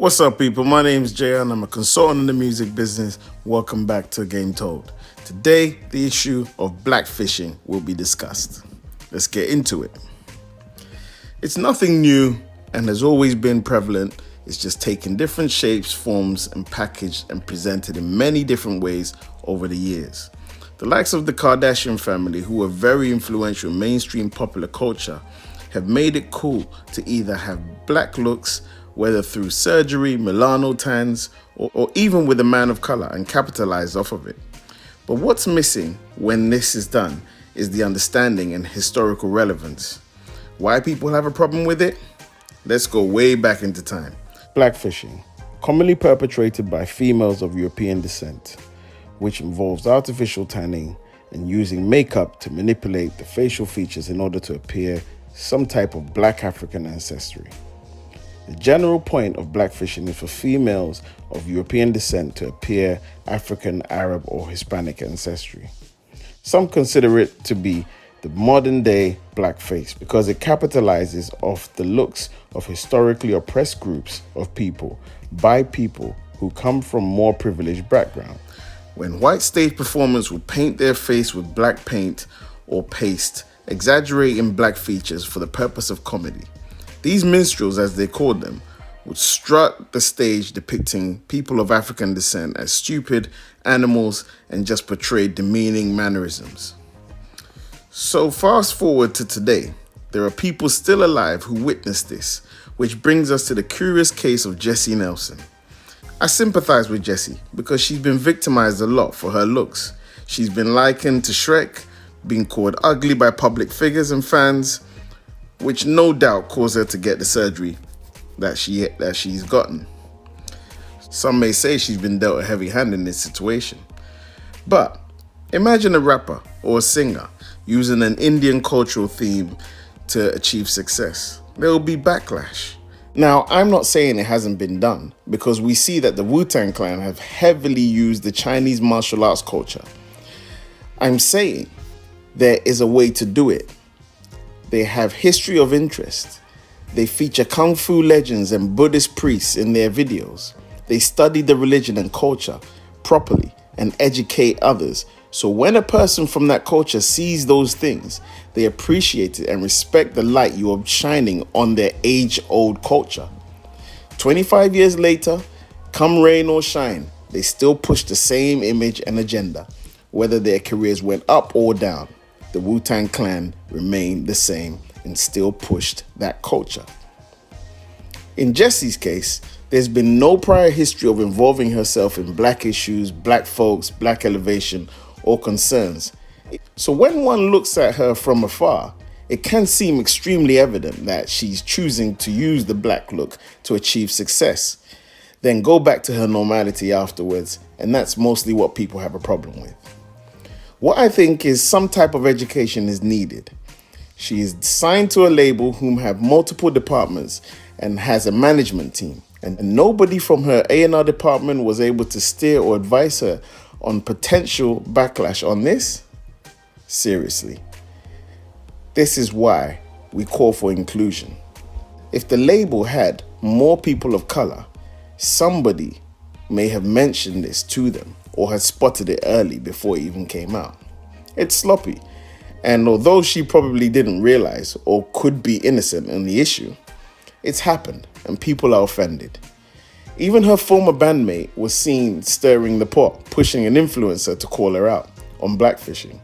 What's up, people? My name is Jay and I'm a consultant in the music business. Welcome back to Game Told. Today, the issue of blackfishing will be discussed. Let's get into it. It's nothing new and has always been prevalent. It's just taken different shapes, forms, and packaged and presented in many different ways over the years. The likes of the Kardashian family, who are very influential in mainstream popular culture, have made it cool to either have black looks, whether through surgery, Milano tans, or even with a man of color, and capitalize off of it. But what's missing when this is done is the understanding and historical relevance. Why people have a problem with it? Let's go way back into time. Blackfishing, commonly perpetrated by females of European descent, which involves artificial tanning and using makeup to manipulate the facial features in order to appear some type of black African ancestry. The general point of blackfishing is for females of European descent to appear African, Arab, or Hispanic ancestry. Some consider it to be the modern-day blackface because it capitalizes off the looks of historically oppressed groups of people by people who come from more privileged backgrounds. When white stage performers would paint their face with black paint or paste, exaggerating black features for the purpose of comedy. These minstrels, as they called them, would strut the stage depicting people of African descent as stupid animals and just portray demeaning mannerisms. So fast forward to today, there are people still alive who witnessed this, which brings us to the curious case of Jesy Nelson. I sympathize with Jesy because she's been victimized a lot for her looks. She's been likened to Shrek, being called ugly by public figures and fans, which no doubt caused her to get the surgery that she's gotten. Some may say she's been dealt a heavy hand in this situation. But imagine a rapper or a singer using an Indian cultural theme to achieve success. There will be backlash. Now, I'm not saying it hasn't been done, because we see that the Wu-Tang Clan have heavily used the Chinese martial arts culture. I'm saying there is a way to do it. They have history of interest. They feature Kung Fu legends and Buddhist priests in their videos. They study the religion and culture properly and educate others. So when a person from that culture sees those things, they appreciate it and respect the light you are shining on their age-old culture. 25 years later, come rain or shine, they still push the same image and agenda. Whether their careers went up or down, the Wu-Tang Clan remained the same and still pushed that culture. In Jesy's case, there's been no prior history of involving herself in black issues, black folks, black elevation, or concerns. So when one looks at her from afar, it can seem extremely evident that she's choosing to use the black look to achieve success, then go back to her normality afterwards, and that's mostly what people have a problem with. What I think is some type of education is needed. She is signed to a label whom have multiple departments and has a management team. And nobody from her A&R department was able to steer or advise her on potential backlash on this? Seriously. This is why we call for inclusion. If the label had more people of color, somebody may have mentioned this to them or had spotted it early before it even came out. It's sloppy, and although she probably didn't realize or could be innocent in the issue, it's happened and people are offended. Even her former bandmate was seen stirring the pot, pushing an influencer to call her out on blackfishing,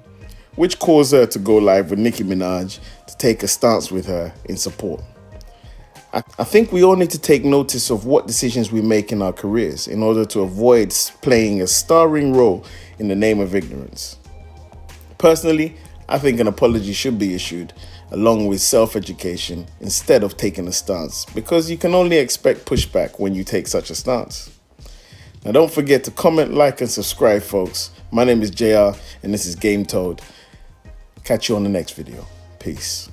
which caused her to go live with Nicki Minaj to take a stance with her in support. I think we all need to take notice of what decisions we make in our careers in order to avoid playing a starring role in the name of ignorance. Personally, I think an apology should be issued along with self-education instead of taking a stance, because you can only expect pushback when you take such a stance. Now don't forget to comment, like, and subscribe, folks. My name is JR and this is Game Told. Catch you on the next video. Peace.